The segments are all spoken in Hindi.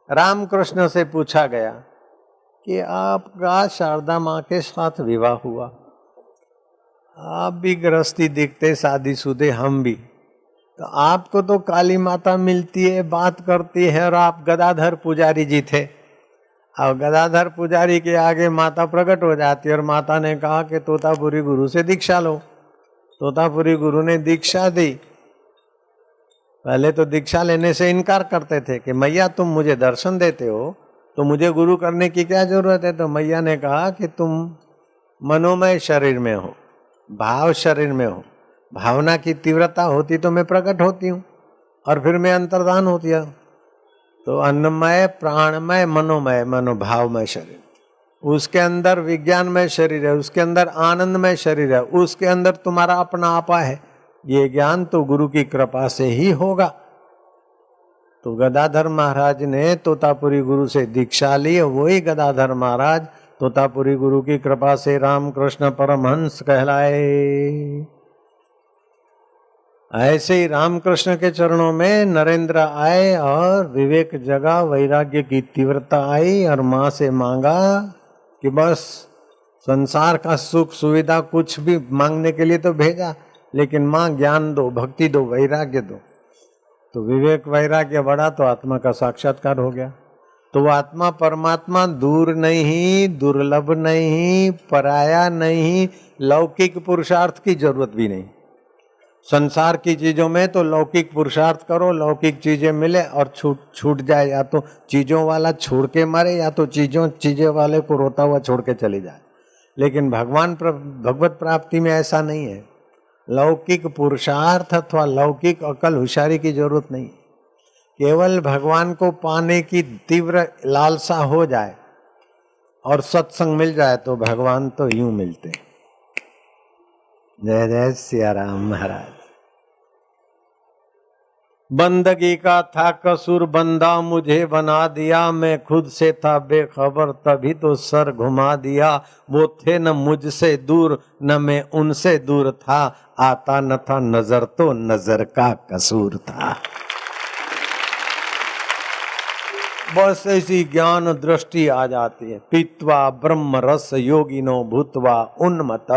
रामकृष्ण से पूछा गया कि आपका शारदा माँ के साथ विवाह हुआ, आप भी गृहस्थी दिखते शादीशुदे, हम भी, तो आपको तो काली माता मिलती है, बात करती है, और आप गदाधर पुजारी जी थे। अब गदाधर पुजारी के आगे माता प्रकट हो जाती है और माता ने कहा कि तोतापुरी गुरु से दीक्षा लो। तोतापुरी गुरु ने दीक्षा दी। पहले तो दीक्षा लेने से इनकार करते थे कि मैया तुम मुझे दर्शन देते हो तो मुझे गुरु करने की क्या जरूरत है। तो मैया ने कहा कि तुम मनोमय शरीर में हो, भाव शरीर में हो, भावना की तीव्रता होती तो मैं प्रकट होती हूँ और फिर मैं अंतर्धान होती हूँ। तो अन्नमय, प्राणमय, मनोमय, मनोभावमय शरीर, उसके अंदर विज्ञानमय शरीर है, उसके अंदर आनंदमय शरीर है, उसके अंदर तुम्हारा अपना आपा है। ये ज्ञान तो गुरु की कृपा से ही होगा। तो गदाधर महाराज ने तोतापुरी गुरु से दीक्षा ली। वही गदाधर महाराज तोतापुरी गुरु की कृपा से रामकृष्ण परमहंस कहलाए। ऐसे ही रामकृष्ण के चरणों में नरेंद्र आए और विवेक जगा, वैराग्य की तीव्रता आई और माँ से मांगा कि बस संसार का सुख सुविधा कुछ भी मांगने के लिए तो भेजा, लेकिन माँ ज्ञान दो, भक्ति दो, वैराग्य दो। तो विवेक वैराग्य बढ़ा तो आत्मा का साक्षात्कार हो गया। तो वो आत्मा परमात्मा दूर नहीं, दुर्लभ नहीं, पराया नहीं, लौकिक पुरुषार्थ की जरूरत भी नहीं। संसार की चीजों में तो लौकिक पुरुषार्थ करो, लौकिक चीजें मिले और छूट जाए, या तो चीजों वाला छोड़ के मरे या तो चीजें वाले को रोता हुआ छोड़ के चले जाए। लेकिन भगवत प्राप्ति में ऐसा नहीं है। लौकिक पुरुषार्थ अथवा लौकिक अकल होशियारी की जरूरत नहीं। केवल भगवान को पाने की तीव्र लालसा हो जाए और सत्संग मिल जाए तो भगवान तो यूं मिलते। जय जय सिया राम महाराज। बंदगी का था कसूर, बंदा मुझे बना दिया, मैं खुद से था बेखबर तभी तो सर घुमा दिया। वो थे न मुझसे दूर न मैं उनसे दूर था, आता न था नजर तो नजर का कसूर था। बस ऐसी ज्ञान दृष्टि आ जाती है। पीत्वा ब्रह्म रस योगिनो भूतवा उन्मत,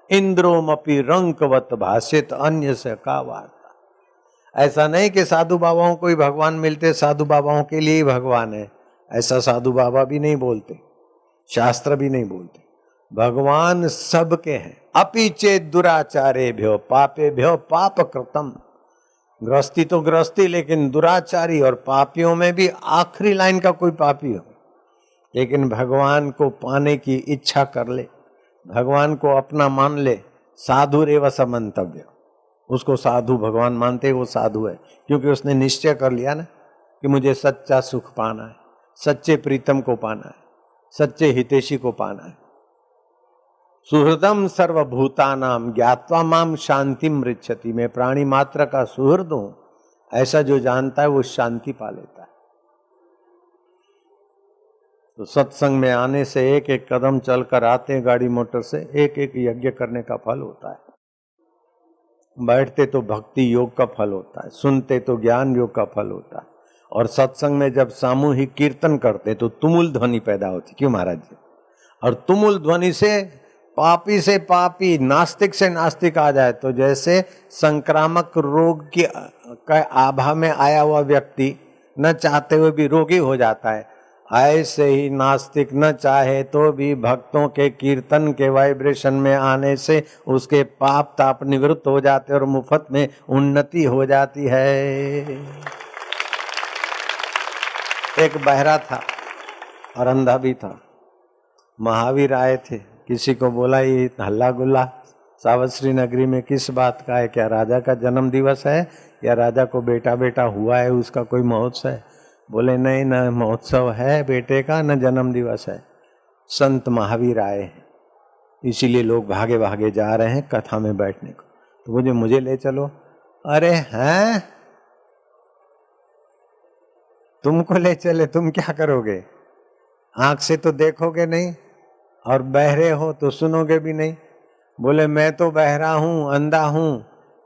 इंद्रोमपि रंकवत भाषित अन्य से का वार्ता। ऐसा नहीं कि साधु बाबाओं को ही भगवान मिलते, साधु बाबाओं के लिए ही भगवान है, ऐसा साधु बाबा भी नहीं बोलते, शास्त्र भी नहीं बोलते। भगवान सबके हैं। अपि चेत दुराचारे भ्यो पापे भ्यो पाप कृतम। गृहस्थी तो गृहस्थी, लेकिन दुराचारी और पापियों में भी आखिरी लाइन का कोई पापी हो, लेकिन भगवान को पाने की इच्छा कर ले, भगवान को अपना मान ले, साधु रेव समंतव्य। उसको साधु भगवान मानते, वो साधु है, क्योंकि उसने निश्चय कर लिया ना कि मुझे सच्चा सुख पाना है, सच्चे प्रीतम को पाना है, सच्चे हितैषी को पाना है। सुहृदम सर्वभूतानाम ज्ञात्वा माम शांतिम मृच्छति। मैं प्राणी मात्र का सुहृद हूं, ऐसा जो जानता है वो शांति पा लेता है। तो सत्संग में आने से एक एक कदम चलकर आते हैं गाड़ी मोटर से, एक एक यज्ञ करने का फल होता है। बैठते तो भक्ति योग का फल होता है, सुनते तो ज्ञान योग का फल होता है, और सत्संग में जब सामूहिक कीर्तन करते तो तुमुल ध्वनि पैदा होती। क्यों महाराज जी? और तुमुल ध्वनि से पापी, नास्तिक से नास्तिक आ जाए तो जैसे संक्रामक रोग की आभा में आया हुआ व्यक्ति न चाहते हुए भी रोगी हो जाता है, ऐसे ही नास्तिक न चाहे तो भी भक्तों के कीर्तन के वाइब्रेशन में आने से उसके पाप ताप निवृत्त हो जाते और मुफ्त में उन्नति हो जाती है। एक बहरा था और अंधा भी था। महावीर आए थे, किसी को बोला ये हल्ला गुल्ला सावश्री नगरी में किस बात का है? क्या राजा का जन्म दिवस है या राजा को बेटा बेटा हुआ है उसका कोई महोत्सव है? बोले नहीं, न महोत्सव है बेटे का, न जन्म दिवस है, संत महावीर आए हैं, इसीलिए लोग भागे भागे जा रहे हैं कथा में बैठने को। तो मुझे ले चलो। अरे हैं, तुमको ले चले, तुम क्या करोगे? आंख से तो देखोगे नहीं और बहरे हो तो सुनोगे भी नहीं। बोले मैं तो बहरा हूं, अंधा हूं,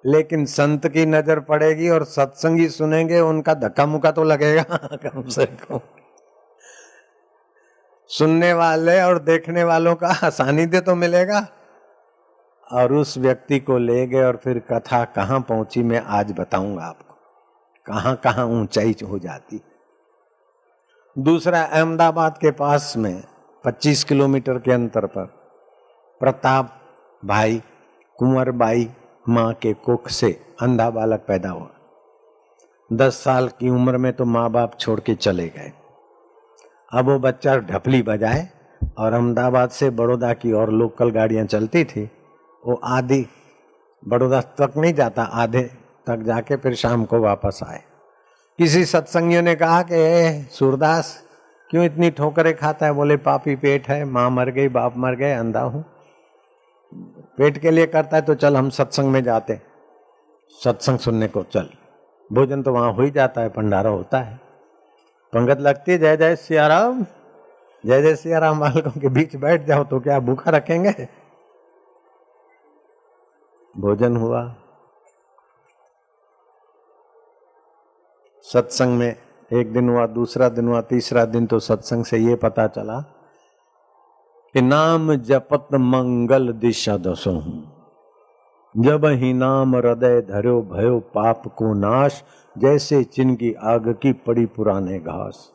लेकिन संत की नजर पड़ेगी और सत्संगी सुनेंगे, उनका धक्का मुक्का तो लगेगा कम से कम। सुनने वाले और देखने वालों का सानिध्य तो मिलेगा। और उस व्यक्ति को ले गए और फिर कथा कहाँ पहुंची मैं आज बताऊंगा आपको, कहाँ कहाँ ऊंचाई हो जाती। दूसरा, अहमदाबाद के पास में 25 किलोमीटर के अंतर पर प्रताप भाई कुंवर बाई माँ के कोख से अंधा बालक पैदा हुआ। 10 साल की उम्र में तो माँ बाप छोड़ के चले गए। अब वो बच्चा ढपली बजाए और अहमदाबाद से बड़ौदा की और लोकल गाड़ियां चलती थी, वो आधी बड़ौदा तक नहीं जाता, आधे तक जाके फिर शाम को वापस आए। किसी सत्संगियों ने कहा कि सूरदास क्यों इतनी ठोकरें खाता है? बोले पापी पेट है, माँ मर गई, बाप मर गए, अंधा हूं, पेट के लिए करता है तो चल हम सत्संग में जाते, सत्संग सुनने को चल। भोजन तो वहां हो ही जाता है, भंडारा होता है, पंगत लगती है, जय जय सियाराम, जय जय सियाराम बालकों के बीच बैठ जाओ तो क्या भूखा रखेंगे? भोजन हुआ। सत्संग में एक दिन हुआ, दूसरा दिन हुआ, तीसरा दिन तो सत्संग से ये पता चला कि नाम जपत मंगल दिशा दसो हूं, जब ही नाम हृदय धर्यो भयो पाप को नाश, जैसे चिन की आग की पड़ी पुराने घास।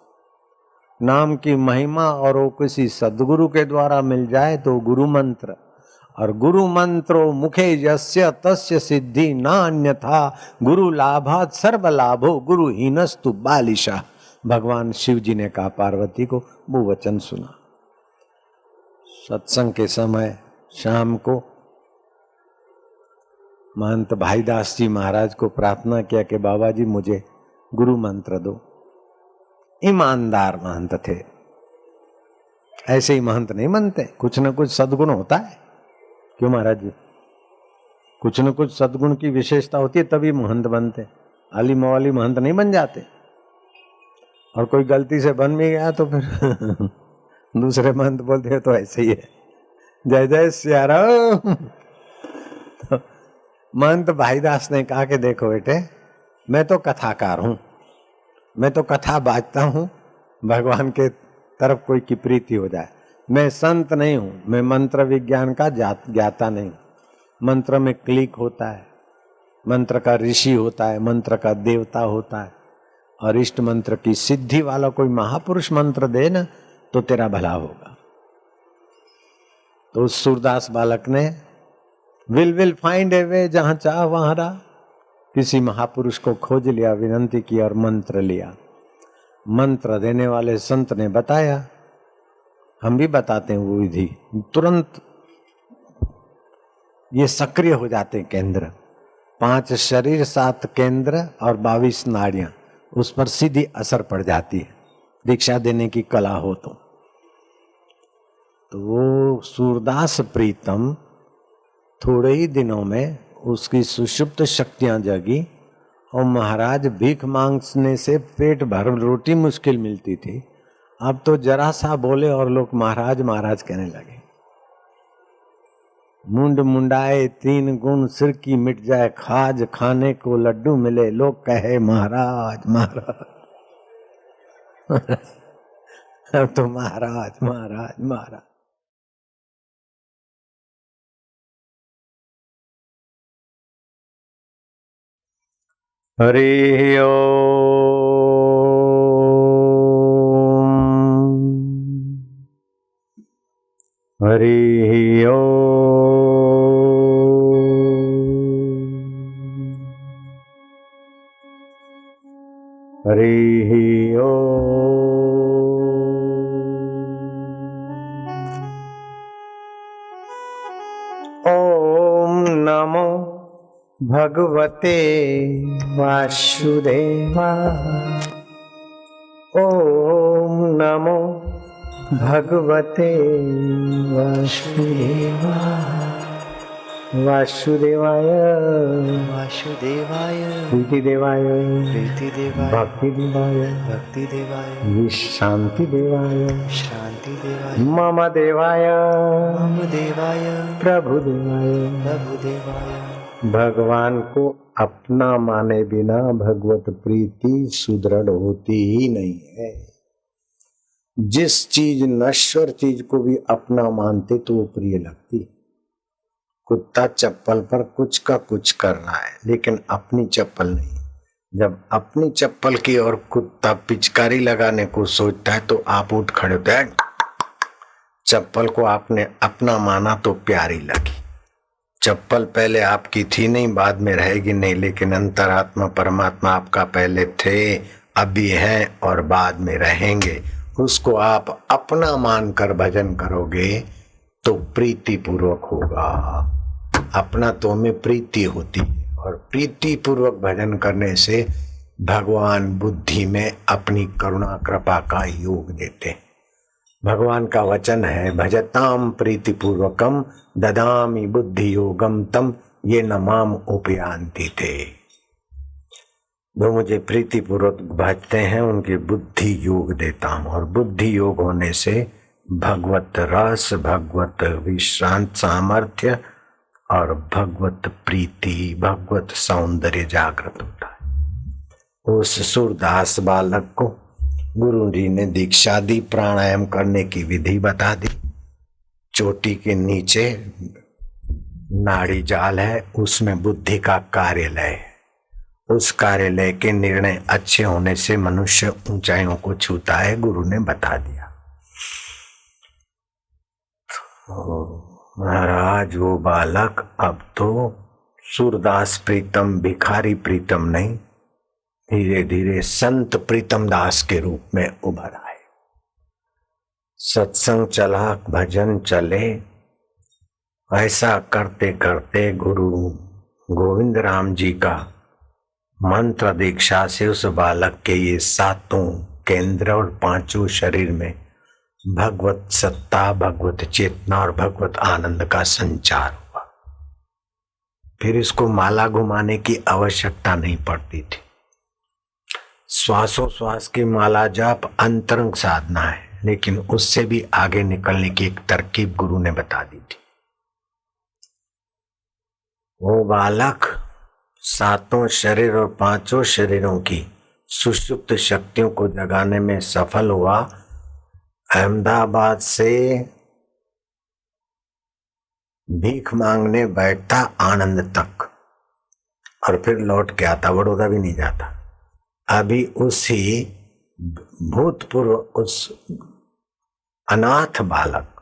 नाम की महिमा और वो किसी सदगुरु के द्वारा मिल जाए तो गुरु मंत्र, और गुरु मंत्रो मुखे यस्य तस्य सिद्धि ना अन्यथा, गुरु लाभात सर्व लाभो गुरु हीनस्तु बालिशा। भगवान शिव जी ने कहा पार्वती को, वो वचन सुना। सत्संग के समय शाम को महंत भाईदास जी महाराज को प्रार्थना किया कि बाबा जी मुझे गुरु मंत्र दो। ईमानदार महंत थे, ऐसे ही महंत नहीं बनते, कुछ न कुछ सद्गुण होता है। क्यों महाराज जी? कुछ न कुछ सद्गुण की विशेषता होती है तभी महंत बनते, अली मवाली महंत नहीं बन जाते। और कोई गलती से बन भी गया तो फिर दूसरे महंत बोलते हैं तो ऐसे ही है, जय जय सियाराम। तो महंत भाईदास ने कहा कि देखो बेटे, मैं तो कथाकार हूं, मैं तो कथा बाजता हूं, भगवान के तरफ कोई की प्रीति हो जाए। मैं संत नहीं हूं, मैं मंत्र विज्ञान का ज्ञाता नहीं हूं। मंत्र में क्लिक होता है, मंत्र का ऋषि होता है, मंत्र का देवता होता है, और इष्ट मंत्र की सिद्धि वाला कोई महापुरुष मंत्र दे ना तो तेरा भला होगा। तो उस सूरदास बालक ने विल फाइंड ए वे, जहां चाह वहां रहा, किसी महापुरुष को खोज लिया, विनंती की और मंत्र लिया। मंत्र देने वाले संत ने बताया, हम भी बताते हैं वो विधि, तुरंत ये सक्रिय हो जाते हैं केंद्र। 5 शरीर 7 केंद्र और 22 नाड़ियां, उस पर सीधी असर पड़ जाती है, दीक्षा देने की कला हो तो वो सूरदास प्रीतम थोड़े ही दिनों में उसकी सुषुप्त शक्तियां जगी, और महाराज भीख मांगने से पेट भर रोटी मुश्किल मिलती थी, अब तो जरा सा बोले और लोग महाराज महाराज कहने लगे। मुंड मुंडाए 3 गुण, सिर की मिट जाए खाज, खाने को लड्डू मिले लोग कहे महाराज महाराज। अब तो महाराज महाराज महाराज। हरि ओम, हरि ओम, हरि ओम नमो भगवते वासुदेवाय। ओम नमो भगवते वासुदेवाय। वासुदेवाय वासुदेवाय, प्रीतिदेवाय प्रीतिदेवाय, भक्तिदेवाय भक्तिदेवाय, शांतिदेवाय शांतिदेवाय, मम देवाय मम देवाय, प्रभुदेवाय प्रभुदेवाय। भगवान को अपना माने बिना भगवत प्रीति सुदृढ़ होती ही नहीं है। जिस चीज नश्वर चीज को भी अपना मानते तो वो प्रिय लगती। कुत्ता चप्पल पर कुछ का कुछ कर रहा है लेकिन अपनी चप्पल नहीं। जब अपनी चप्पल की और कुत्ता पिचकारी लगाने को सोचता है तो आप उठ खड़े होते हैं। चप्पल को आपने अपना माना तो प्यारी लगी। चप्पल पहले आपकी थी नहीं, बाद में रहेगी नहीं, लेकिन अंतरात्मा परमात्मा आपका पहले थे, अभी हैं और बाद में रहेंगे। उसको आप अपना मानकर भजन करोगे तो प्रीति पूर्वक होगा। अपना तो में प्रीति होती और प्रीति पूर्वक भजन करने से भगवान बुद्धि में अपनी करुणा कृपा का योग देते हैं। भगवान का वचन है, भजताम प्रीति पूर्वकम ददामि बुद्धि योगम तम ये न माम उपयांति थे। जो मुझे प्रीति पूर्वक भजते हैं उनकी बुद्धि योग देता हूँ, और बुद्धि योग होने से भगवत रस, भगवत विश्रांत सामर्थ्य और भगवत प्रीति, भगवत सौंदर्य जागृत होता है। उस सूरदास बालक को गुरु जी ने दीक्षा दी, प्राणायाम करने की विधि बता दी। चोटी के नीचे नाड़ी जाल है, उसमें बुद्धि का कार्यालय है। उस कार्यालय के निर्णय अच्छे होने से मनुष्य ऊंचाइयों को छूता है, गुरु ने बता दिया। महाराज वो बालक अब तो सूरदास प्रीतम, भिखारी प्रीतम नहीं, धीरे धीरे संत प्रीतम दास के रूप में उभर आए। सत्संग चला, भजन चले, ऐसा करते करते गुरु गोविंद राम जी का मंत्र दीक्षा से उस बालक के ये सातों केंद्र और पांचों शरीर में भगवत सत्ता, भगवत चेतना और भगवत आनंद का संचार हुआ। फिर इसको माला घुमाने की आवश्यकता नहीं पड़ती थी। श्वासोश्वास की माला जाप अंतरंग साधना है, लेकिन उससे भी आगे निकलने की एक तरकीब गुरु ने बता दी थी। वो बालक सातों शरीर और पांचों शरीरों की सुषुप्त शक्तियों को जगाने में सफल हुआ। अहमदाबाद से भीख मांगने बैठता आनंद तक, और फिर लौट के आता, बड़ौदा भी नहीं जाता। अभी उसी भूतपूर्व उस अनाथ बालक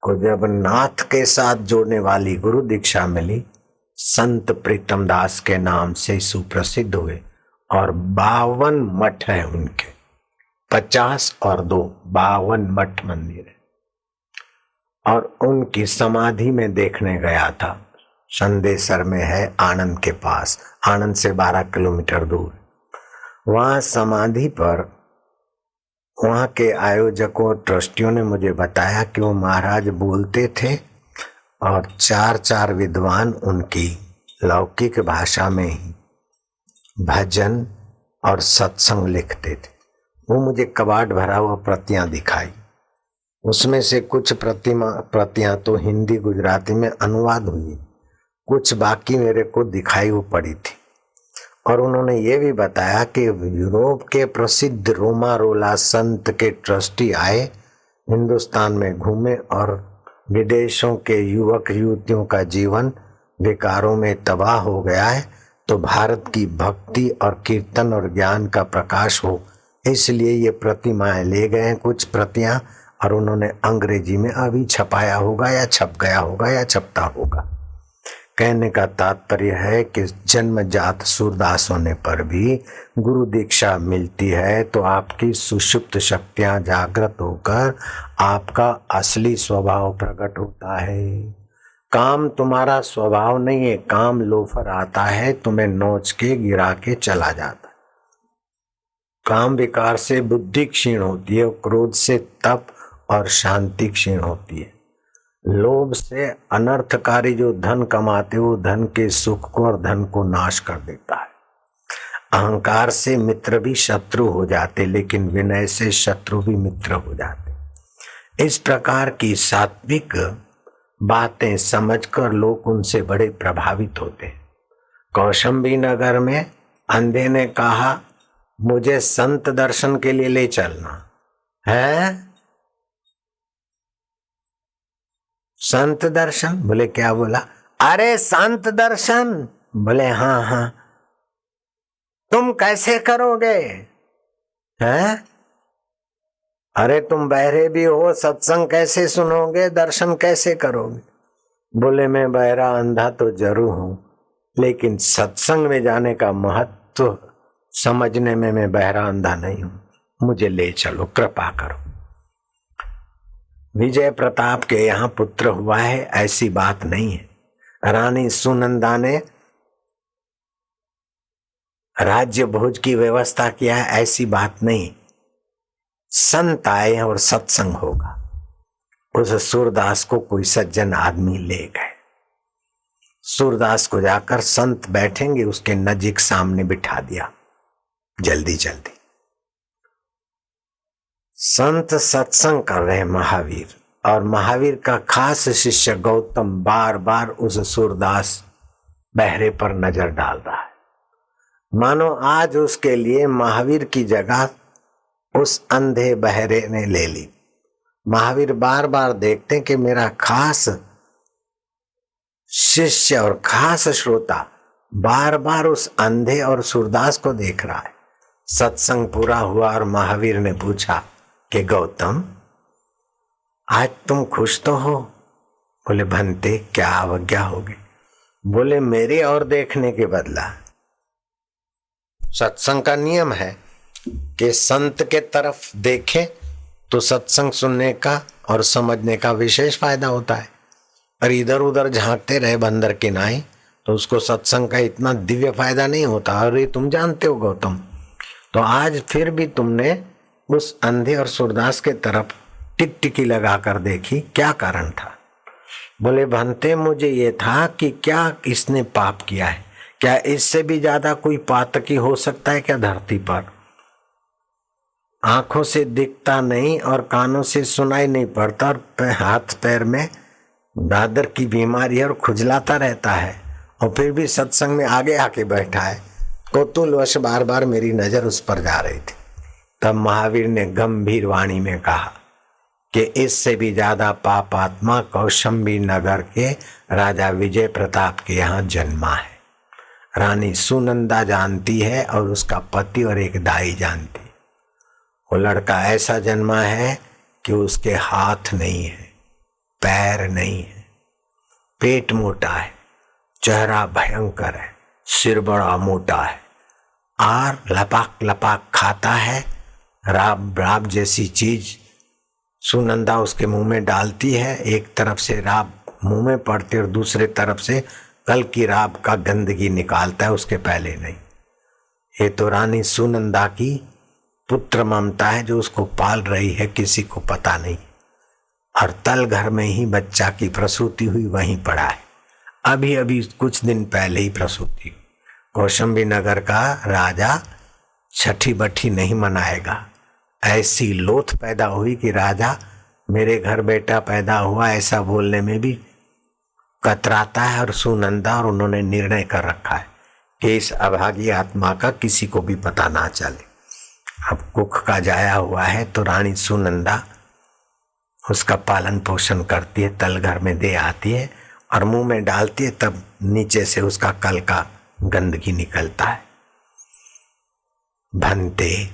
को जब नाथ के साथ जोड़ने वाली गुरु दीक्षा मिली, संत प्रीतम दास के नाम से सुप्रसिद्ध हुए, और 52 मठ हैं उनके, 50 और 2 52 मठ मंदिर है। और उनकी समाधि में देखने गया था, संदेसर में है, आनंद के पास, आनंद से 12 किलोमीटर दूर। वहां समाधि पर वहां के आयोजकों, ट्रस्टियों ने मुझे बताया कि वो महाराज बोलते थे और 4 विद्वान उनकी लौकिक भाषा में ही भजन और सत्संग लिखते थे। वो मुझे कबाड़ भरा हुआ प्रतियां दिखाई। उसमें से कुछ प्रतियां तो हिंदी गुजराती में अनुवाद हुई, कुछ बाकी मेरे को दिखाई वो पड़ी थी। और उन्होंने ये भी बताया कि यूरोप के प्रसिद्ध रोमारोला संत के ट्रस्टी आए, हिंदुस्तान में घूमे, और विदेशों के युवक युवतियों का जीवन विकारों में तबाह हो गया है, तो भारत की भक्ति और कीर्तन और ज्ञान का प्रकाश हो, इसलिए ये प्रतिमाएं ले गए हैं कुछ प्रतियां, और उन्होंने अंग्रेजी में अभी छपाया होगा या छप गया होगा या छपता होगा। कहने का तात्पर्य है कि जन्मजात सूरदास होने पर भी गुरु दीक्षा मिलती है तो आपकी सुषुप्त शक्तियां जागृत होकर आपका असली स्वभाव प्रकट होता है। काम तुम्हारा स्वभाव नहीं है, काम लोफर आता है, तुम्हें नोच के गिरा के चला जाता है। काम विकार से बुद्धि क्षीण होती है, क्रोध से तप और शांति क्षीण होती है। लोभ से अनर्थकारी जो धन कमाते वो धन के सुख को और धन को नाश कर देता है। अहंकार से मित्र भी शत्रु हो जाते, लेकिन विनय से शत्रु भी मित्र हो जाते। इस प्रकार की सात्विक बातें समझकर लोग उनसे बड़े प्रभावित होते हैं। कौशंबी नगर में अंधे ने कहा, मुझे संत दर्शन के लिए ले चलना। है संत दर्शन? बोले क्या बोला? अरे संत दर्शन। बोले हाँ हाँ। तुम कैसे करोगे? हैं? अरे तुम बहरे भी हो, सत्संग कैसे सुनोगे, दर्शन कैसे करोगे? बोले मैं बहरा अंधा तो जरूर हूं, लेकिन सत्संग में जाने का महत्व समझने में मैं बहरा अंधा नहीं हूं, मुझे ले चलो, कृपा करो। विजय प्रताप के यहाँ पुत्र हुआ है ऐसी बात नहीं है। रानी सुनंदा ने राज्य भोज की व्यवस्था किया है ऐसी बात नहीं। संत आए और सत्संग होगा। उस सूरदास को कोई सज्जन आदमी ले गए। सूरदास को जाकर संत बैठेंगे उसके नजीक सामने बिठा दिया। जल्दी जल्दी संत सत्संग कर रहे महावीर, और महावीर का खास शिष्य गौतम बार बार उस सूरदास बहरे पर नजर डाल रहा है, मानो आज उसके लिए महावीर की जगह उस अंधे बहरे ने ले ली। महावीर बार बार देखते कि मेरा खास शिष्य और खास श्रोता बार बार उस अंधे और सूरदास को देख रहा है। सत्संग पूरा हुआ और महावीर ने पूछा कि गौतम आज तुम खुश तो हो? बोले भंते क्या अवज्ञा होगी। बोले मेरे और देखने के बदला। सत्संग का नियम है कि संत के तरफ देखे तो सत्संग सुनने का और समझने का विशेष फायदा होता है, और इधर उधर झांकते रहे बंदर के नाई तो उसको सत्संग का इतना दिव्य फायदा नहीं होता। और ये तुम जानते हो गौतम, तो आज फिर भी तुमने उस अंधे और सूरदास के तरफ टिकटिकी लगा कर देखी, क्या कारण था? बोले भंते मुझे ये था कि क्या इसने पाप किया है, क्या इससे भी ज्यादा कोई पातकी हो सकता है क्या धरती पर? आंखों से दिखता नहीं और कानों से सुनाई नहीं पड़ता, और हाथ पैर में दादर की बीमारी है और खुजलाता रहता है, और फिर भी सत्संग में आगे आके बैठा है। कौतूहलवश बार बार मेरी नजर उस पर जा रही थी। तब महावीर ने गंभीर वाणी में कहा कि इससे भी ज्यादा पापात्मा कौशंबी नगर के राजा विजय प्रताप के यहाँ जन्मा है। रानी सुनंदा जानती है और उसका पति और एक दाई जानती। वो लड़का ऐसा जन्मा है कि उसके हाथ नहीं है, पैर नहीं है, पेट मोटा है, चेहरा भयंकर है, सिर बड़ा मोटा है, और लपाक लपाक खाता है। राब राब जैसी चीज सुनंदा उसके मुंह में डालती है, एक तरफ से राब मुंह में पड़ती और दूसरे तरफ से कल की राब का गंदगी निकालता है, उसके पहले नहीं। ये तो रानी सुनंदा की पुत्र ममता है जो उसको पाल रही है, किसी को पता नहीं। और तल घर में ही बच्चा की प्रसूति हुई, वहीं पड़ा है, अभी अभी कुछ दिन पहले ही प्रसूति हुई। कौशंबी नगर का राजा छठी बठी नहीं मनाएगा, ऐसी लोथ पैदा हुई कि राजा मेरे घर बेटा पैदा हुआ ऐसा बोलने में भी कतराता है। और सुनंदा और उन्होंने निर्णय कर रखा है कि इस अभागी आत्मा का किसी को भी पता ना चले। अब कुख का जाया हुआ है तो रानी सुनंदा उसका पालन पोषण करती है, तल घर में दे आती है और मुंह में डालती है, तब नीचे से उसका कल का गंदगी निकलता है। भंते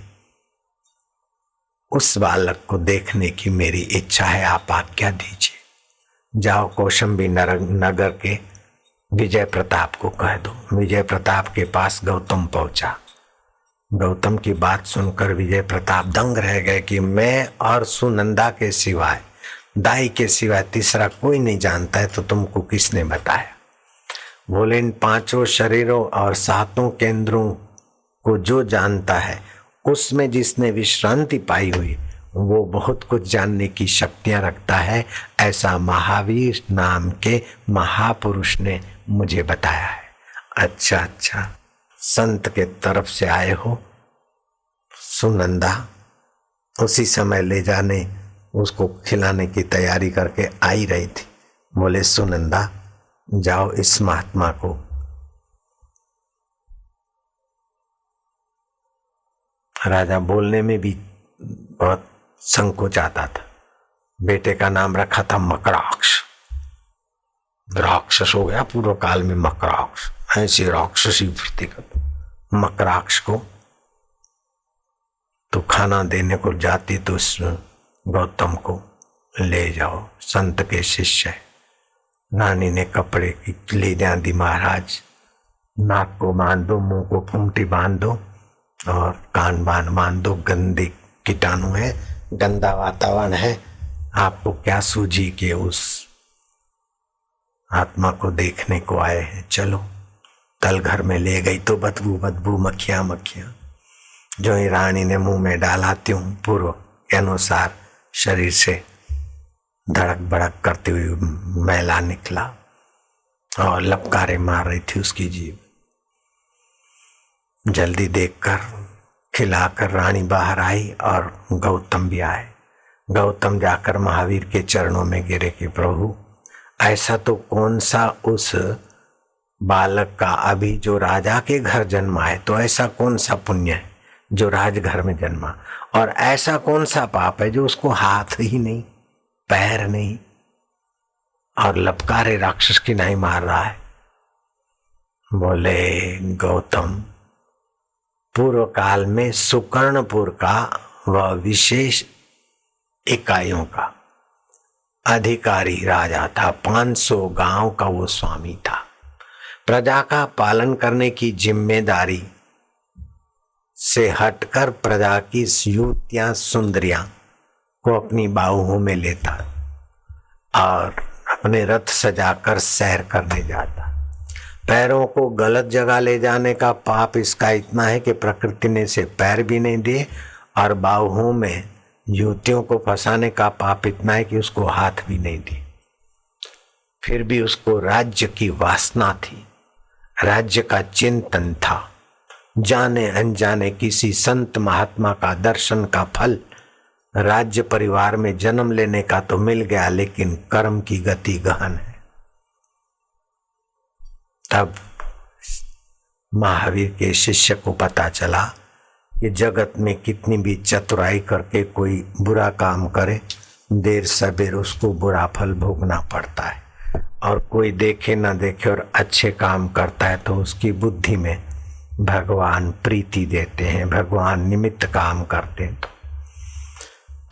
उस बालक को देखने की मेरी इच्छा है, आप आज्ञा दीजिए। जाओ कौशंबी नगर के विजय प्रताप को कह दो। विजय प्रताप के पास गौतम पहुंचा। गौतम की बात सुनकर विजय प्रताप दंग रह गए कि मैं और सुनंदा के सिवाय, दाई के सिवाय तीसरा कोई नहीं जानता है, तो तुमको किसने बताया? बोले इन पांचों शरीरों और सातों केंद्रों को जो जानता है, उसमें जिसने विश्रांति पाई हुई वो बहुत कुछ जानने की शक्तियां रखता है, ऐसा महावीर नाम के महापुरुष ने मुझे बताया है। अच्छा अच्छा, संत के तरफ से आए हो। सुनंदा उसी समय ले जाने उसको खिलाने की तैयारी करके आई रही थी। बोले सुनंदा जाओ इस महात्मा को राजा बोलने में भी बहुत संकोच आता था। बेटे का नाम रखा था मकराक्ष। राक्षस हो गया पूर्व काल में मकराक्ष, ऐसी राक्षसी वृत्ति का मकराक्ष को तो खाना देने को जाती तो उस गौतम को ले जाओ, संत के शिष्य है। रानी ने कपड़े की क्लीदियां दी, महाराज नाक को बांध दो, मुंह को कुमटी बांध दो और कान बांध दो, गंदे कीटाणु है, गंदा वातावरण है, आपको क्या सूझी कि उस आत्मा को देखने को आए हैं, चलो। तल घर में ले गई तो बदबू मक्खियां जो ही रानी ने मुंह में डाला त्यों पूर्व के अनुसार शरीर से धड़क भड़क करते हुए मैला निकला और लपकारे मार रही थी उसकी जीभ। जल्दी देखकर खिलाकर रानी बाहर आई और गौतम भी आए। गौतम जाकर महावीर के चरणों में गिरे कि प्रभु, ऐसा तो कौन सा उस बालक का अभी जो राजा के घर जन्मा है, तो ऐसा कौन सा पुण्य है जो राजघर में जन्मा, और ऐसा कौन सा पाप है जो उसको हाथ ही नहीं, पैर नहीं और लपकारे राक्षस की नहीं मार रहा है। बोले गौतम, पूर्व काल में सुकर्णपुर का वह विशेष इकाइयों का अधिकारी राजा था, 500 गांव का वो स्वामी था। प्रजा का पालन करने की जिम्मेदारी से हटकर प्रजा की युवतियां सुंदरियां को अपनी बाहुओं में लेता और अपने रथ सजाकर सैर करने जाता। पैरों को गलत जगह ले जाने का पाप इसका इतना है कि प्रकृति ने इसे पैर भी नहीं दिए, और बाहुओं में युवतियों को फंसाने का पाप इतना है कि उसको हाथ भी नहीं दिए। फिर भी उसको राज्य की वासना थी, राज्य का चिंतन था। जाने अनजाने किसी संत महात्मा का दर्शन का फल राज्य परिवार में जन्म लेने का तो मिल गया, लेकिन कर्म की गति गहन है। तब महावीर के शिष्य को पता चला कि जगत में कितनी भी चतुराई करके कोई बुरा काम करे, देर सबेर उसको बुरा फल भोगना पड़ता है, और कोई देखे ना देखे और अच्छे काम करता है तो उसकी बुद्धि में भगवान प्रीति देते हैं, भगवान निमित्त काम करते हैं तो,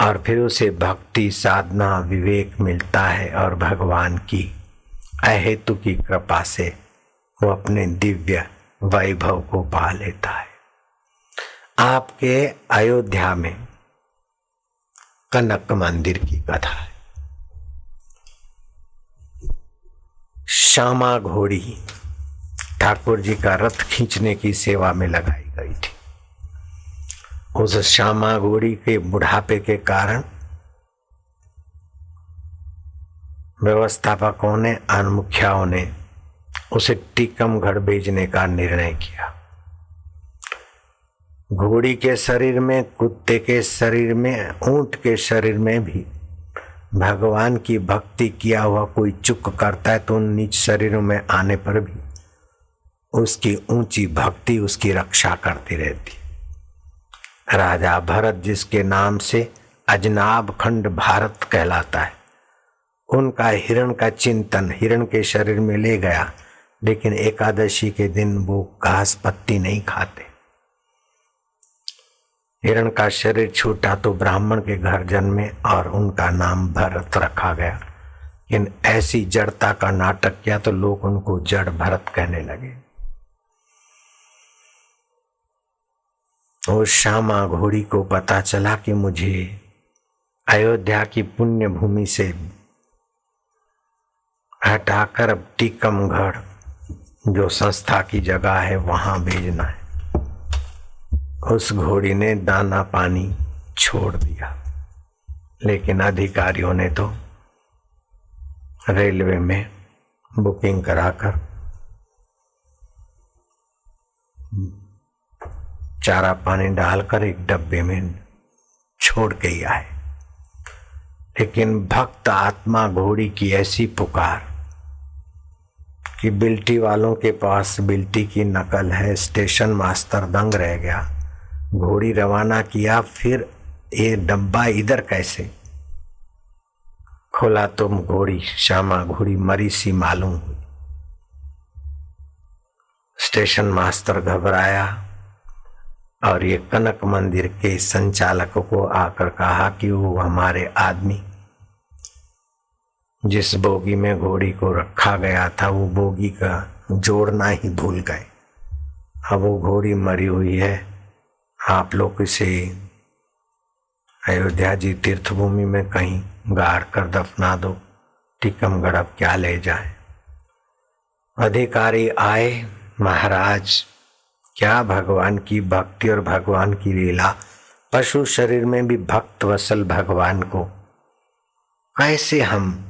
और फिर उसे भक्ति साधना विवेक मिलता है और भगवान की अहेतु की कृपा से वो अपने दिव्य वैभव को पा लेता है। आपके अयोध्या में कनक मंदिर की कथा है। श्यामा घोड़ी ठाकुर जी का रथ खींचने की सेवा में लगाई गई थी। उस श्यामा घोड़ी के बुढ़ापे के कारण व्यवस्थापकों ने और मुखियाओं ने उसे टीकमगढ़ भेजने का निर्णय किया। घोड़ी के शरीर में, कुत्ते के शरीर में, ऊंट के शरीर में भी भगवान की भक्ति किया हुआ कोई चूक करता है तो उन नीच शरीरों में आने पर भी उसकी ऊंची भक्ति उसकी रक्षा करती रहती। राजा भरत जिसके नाम से अजनाब खंड भारत कहलाता है, उनका हिरण का चिंतन हिरण के शरीर में ले गया, लेकिन एकादशी के दिन वो घास पत्ती नहीं खाते। हिरण का शरीर छूटा तो ब्राह्मण के घर जन्मे और उनका नाम भरत रखा गया। इन ऐसी जड़ता का नाटक किया तो लोग उनको जड़ भरत कहने लगे। और श्यामा घोड़ी को पता चला कि मुझे अयोध्या की पुण्य भूमि से हटाकर अब टीकमगढ़ जो संस्था की जगह है वहां भेजना है। उस घोड़ी ने दाना पानी छोड़ दिया, लेकिन अधिकारियों ने तो रेलवे में बुकिंग कराकर चारा पानी डालकर एक डब्बे में छोड़ के ही आए। लेकिन भक्त आत्मा घोड़ी की ऐसी पुकार कि बिल्टी वालों के पास बिल्टी की नकल है, स्टेशन मास्टर दंग रह गया। घोड़ी रवाना किया, फिर ये डब्बा इधर कैसे? खोला तो घोड़ी, श्यामा घोड़ी मरी सी मालूम हुई। स्टेशन मास्टर घबराया और ये कनक मंदिर के संचालक को आकर कहा कि वो हमारे आदमी जिस बोगी में घोड़ी को रखा गया था वो बोगी का जोड़ना ही भूल गए। अब वो घोड़ी मरी हुई है, आप लोग इसे अयोध्या जी तीर्थभूमि में कहीं गाड़ कर दफना दो, टीकमगढ़ अब क्या ले जाए। अधिकारी आए, महाराज क्या भगवान की भक्ति और भगवान की लीला, पशु शरीर में भी भक्त वसल भगवान को कैसे हम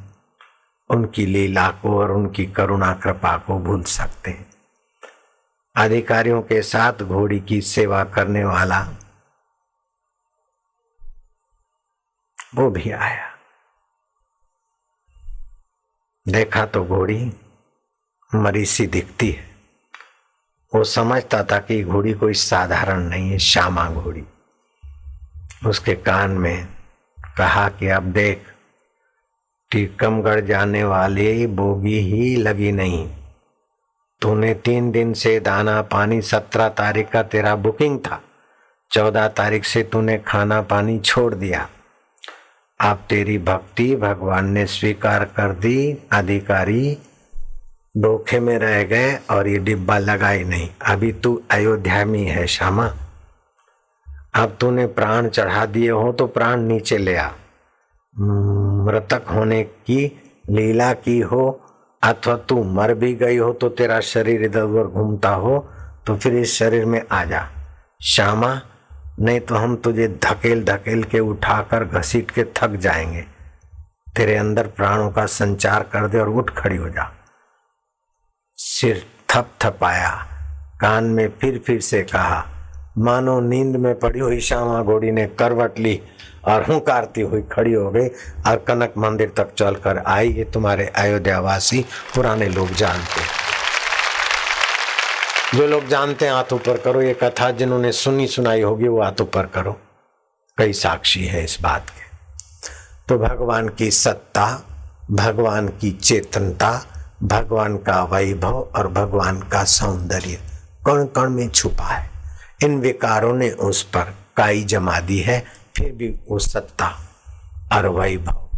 उनकी लीला को और उनकी करुणा कृपा को भूल सकते हैं। अधिकारियों के साथ घोड़ी की सेवा करने वाला वो भी आया, देखा तो घोड़ी मरी सी दिखती है। वो समझता था कि घोड़ी कोई साधारण नहीं है, श्यामा घोड़ी। उसके कान में कहा कि अब देख, टीकमगढ़ जाने वाली बोगी ही लगी नहीं, तूने 3 दिन से दाना पानी, 17 तारीख का तेरा बुकिंग था, 14 तारीख से तूने खाना पानी छोड़ दिया। अब तेरी भक्ति भगवान ने स्वीकार कर दी, अधिकारी धोखे में रह गए और ये डिब्बा लगा ही नहीं। अभी तू अयोध्या में है श्यामा, अब तूने प्राण चढ़ा दिए हो तो प्राण नीचे ले आ। मृतक होने की लीला की हो अथवा तू मर भी गई हो तो तेरा शरीर इधर उधर घूमता हो तो फिर इस शरीर में आ जा श्यामा, नहीं तो हम तुझे धकेल धकेल के उठाकर घसीट के थक जाएंगे। तेरे अंदर प्राणों का संचार कर दे और उठ खड़ी हो जा। सिर थपथपाया, कान में फिर से कहा, मानो नींद में पड़ी हुई श्यामा घोड़ी ने करवट ली और हुंकारती हुई खड़ी हो गई और कनक मंदिर तक चलकर आई। ये तुम्हारे अयोध्यावासी पुराने लोग जानते हैं। जो लोग जानते हैं हाथ ऊपर करो। ये कथा जिन्होंने सुनी सुनाई होगी वो हाथ ऊपर करो, कई साक्षी है इस बात के। तो भगवान की सत्ता, भगवान की चेतनता, भगवान का वैभव और भगवान का सौंदर्य कण कण में छुपा है। इन विकारों ने उस पर काई जमा दी है, फिर भी वो सत्ता और वैभव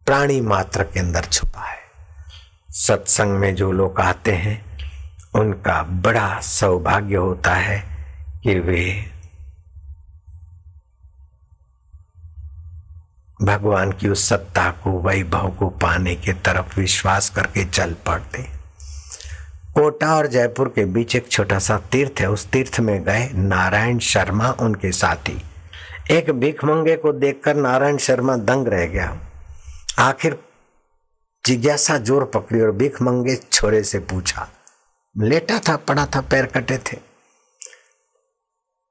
प्राणी मात्र के अंदर छुपा है। सत्संग में जो लोग आते हैं उनका बड़ा सौभाग्य होता है कि वे भगवान की उस सत्ता को, वैभव को पाने के तरफ विश्वास करके चल पड़ते। कोटा और जयपुर के बीच एक छोटा सा तीर्थ है, उस तीर्थ में गए नारायण शर्मा उनके साथी। एक भिखमंगे को देखकर नारायण शर्मा दंग रह गया। आखिर जिज्ञासा जोर पकड़ी और भिखमंगे छोरे से पूछा, लेटा था, पड़ा था, पैर कटे थे,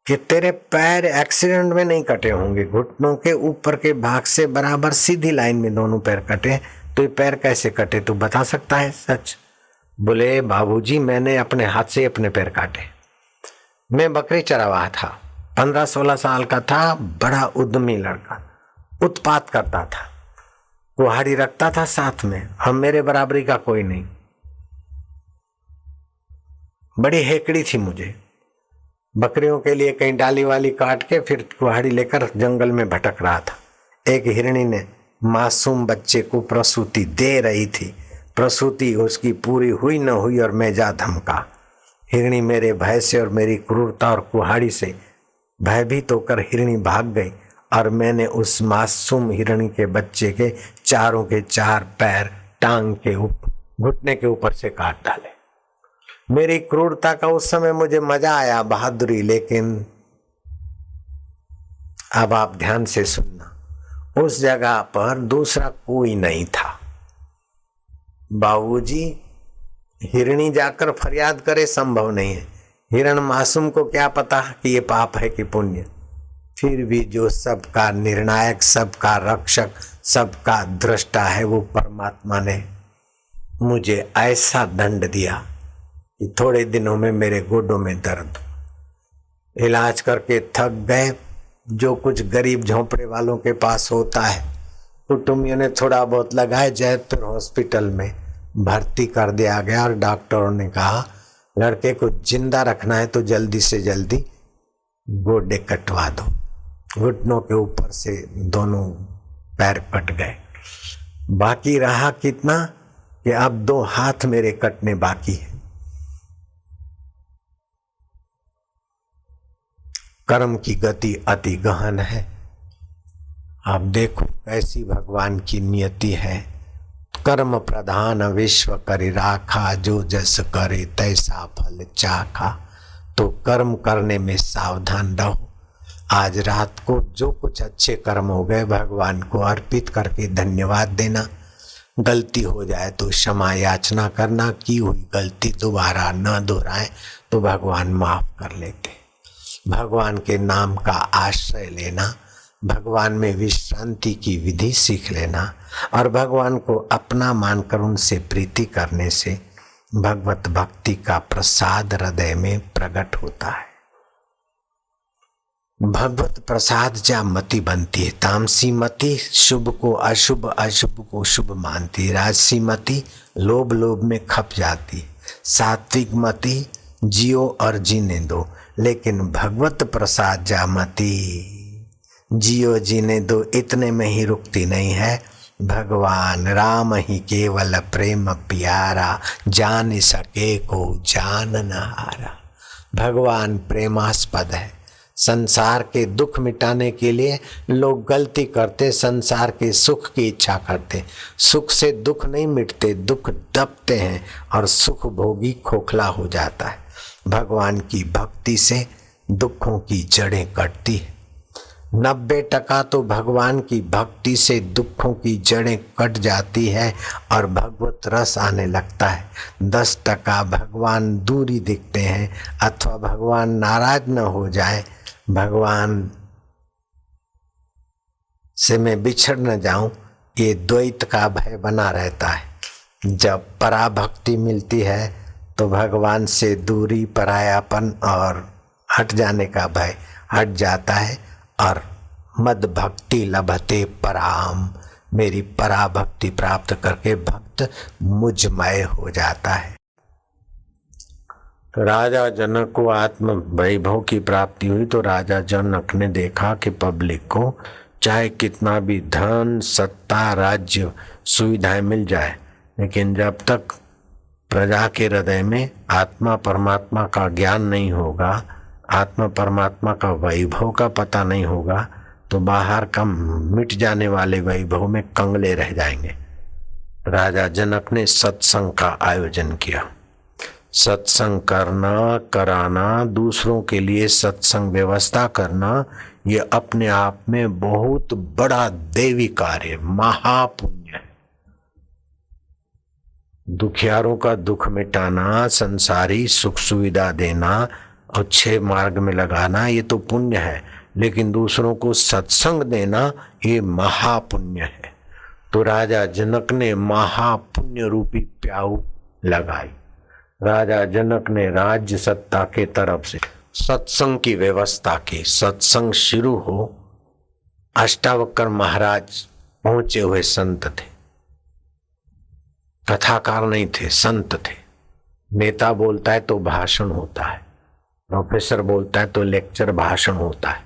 कि तेरे पैर एक्सीडेंट में नहीं कटे होंगे, घुटनों के ऊपर के भाग से बराबर सीधी लाइन में दोनों पैर कटे, तो ये पैर कैसे कटे, तू बता सकता है सच? बोले, बाबूजी मैंने अपने हाथ से अपने पैर काटे। मैं बकरी चरावा था, 15-16 साल का था, बड़ा उद्यमी लड़का, उत्पात करता था, कुहाड़ी रखता था साथ में, हम मेरे बराबरी का कोई नहीं, बड़ी हेकड़ी थी मुझे। बकरियों के लिए कहीं डाली वाली काट के फिर कुहाड़ी लेकर जंगल में भटक रहा था। एक हिरणी ने मासूम बच्चे को प्रसूति दे रही थी, प्रसूति उसकी पूरी हुई न हुई और मैं जा धमका। हिरणी मेरे भय से और मेरी क्रूरता और कुहाड़ी से भयभीत होकर हिरणी भाग गई और मैंने उस मासूम हिरणी के बच्चे के चारों के 4 पैर टांग के ऊपर, घुटने के ऊपर से काट डाले। मेरी क्रूरता का उस समय मुझे मजा आया, बहादुरी, लेकिन अब आप ध्यान से सुनना, उस जगह पर दूसरा कोई नहीं था। बाबूजी, हिरणी जाकर फरियाद करे संभव नहीं है, हिरण मासूम को क्या पता कि ये पाप है कि पुण्य। फिर भी जो सबका निर्णायक, सबका रक्षक, सबका दृष्टा है, वो परमात्मा ने मुझे ऐसा दंड दिया कि थोड़े दिनों में मेरे गोडों में दर्द, इलाज करके थक गए, जो कुछ गरीब झोंपड़े वालों के पास होता है, कुटुंबियों ने थोड़ा बहुत लगाए। जयपुर हॉस्पिटल में भर्ती कर दिया गया और डॉक्टरों ने कहा लड़के को जिंदा रखना है तो जल्दी से जल्दी गोडे कटवा दो। घुटनों के ऊपर से दोनों पैर कट गए। बाकी रहा कितना कि अब 2 हाथ मेरे कटने बाकी है। कर्म की गति अति गहन है। आप देखो कैसी भगवान की नियति है। कर्म प्रधान विश्व करि राखा, जो जस करे तैसा फल चाखा। तो कर्म करने में सावधान रहो। आज रात को जो कुछ अच्छे कर्म हो गए भगवान को अर्पित करके धन्यवाद देना। गलती हो जाए तो क्षमा याचना करना, की हुई गलती दोबारा न दोहराए तो भगवान माफ कर लेते। भगवान के नाम का आश्रय लेना, भगवान में विश्रांति की विधि सीख लेना और भगवान को अपना मानकर उनसे प्रीति करने से भगवत भक्ति का प्रसाद हृदय में प्रकट होता है। भगवत प्रसाद जा मति बनती है। तामसी मति शुभ को अशुभ, अशुभ को शुभ मानती है। राजसी मति लोभ लोभ में खप जाती है। सात्विक मति जियो और जीने दो, लेकिन भगवत प्रसाद जा मति जियो जीने दो इतने में ही रुकती नहीं है। भगवान राम ही केवल प्रेम प्यारा, जान सके को जान न हारा। भगवान प्रेमास्पद है। संसार के दुख मिटाने के लिए लोग गलती करते, संसार के सुख की इच्छा करते। सुख से दुख नहीं मिटते, दुख दबते हैं और सुख भोगी खोखला हो जाता है। भगवान की भक्ति से दुखों की जड़ें कटती है। 90% तो भगवान की भक्ति से दुखों की जड़ें कट जाती है और भगवत रस आने लगता है। 10% भगवान दूरी दिखते हैं अथवा भगवान नाराज न हो जाए, भगवान से मैं बिछड़ न जाऊं, ये द्वैत का भय बना रहता है। जब पराभक्ति मिलती है तो भगवान से दूरी, परायापन और हट जाने का भय हट जाता है और मद भक्ति लभते पराम, मेरी पराभक्ति प्राप्त करके भक्त मुझमय हो जाता है। तो राजा जनक को आत्म वैभव की प्राप्ति हुई तो राजा जनक ने देखा कि पब्लिक को चाहे कितना भी धन, सत्ता, राज्य, सुविधाएं मिल जाए, लेकिन जब तक प्रजा के हृदय में आत्मा परमात्मा का ज्ञान नहीं होगा, आत्मा परमात्मा का वैभव का पता नहीं होगा, तो बाहर का मिट जाने वाले वैभव में कंगले रह जाएंगे। राजा जनक ने सत्संग का आयोजन किया। सत्संग करना, कराना, दूसरों के लिए सत्संग व्यवस्था करना, ये अपने आप में बहुत बड़ा देवी कार्य, महापुण्य है। दुखियारों का दुख मिटाना, संसारी सुख सुविधा देना, अच्छे मार्ग में लगाना, ये तो पुण्य है, लेकिन दूसरों को सत्संग देना ये महापुण्य है। तो राजा जनक ने महापुण्य रूपी प्याऊ लगाई। राजा जनक ने राज्य सत्ता के तरफ से सत्संग की व्यवस्था की। सत्संग शुरू हो, अष्टावक्र महाराज पहुंचे हुए संत थे, कथाकार नहीं थे, संत थे। नेता बोलता है तो भाषण होता है, प्रोफेसर बोलता है तो लेक्चर भाषण होता है,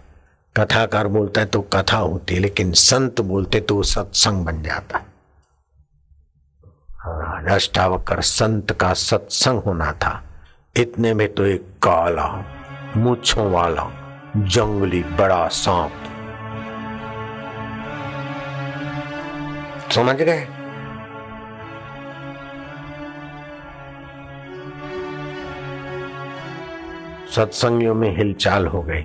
कथाकार बोलता है तो कथा होती है, लेकिन संत बोलते तो वो सत्संग बन जाता है। अष्टावक्र संत का सत्संग होना था। इतने में तो एक काला मूंछों वाला जंगली बड़ा सांप, समझ गए, सत्संगियों में हिलचाल हो गई।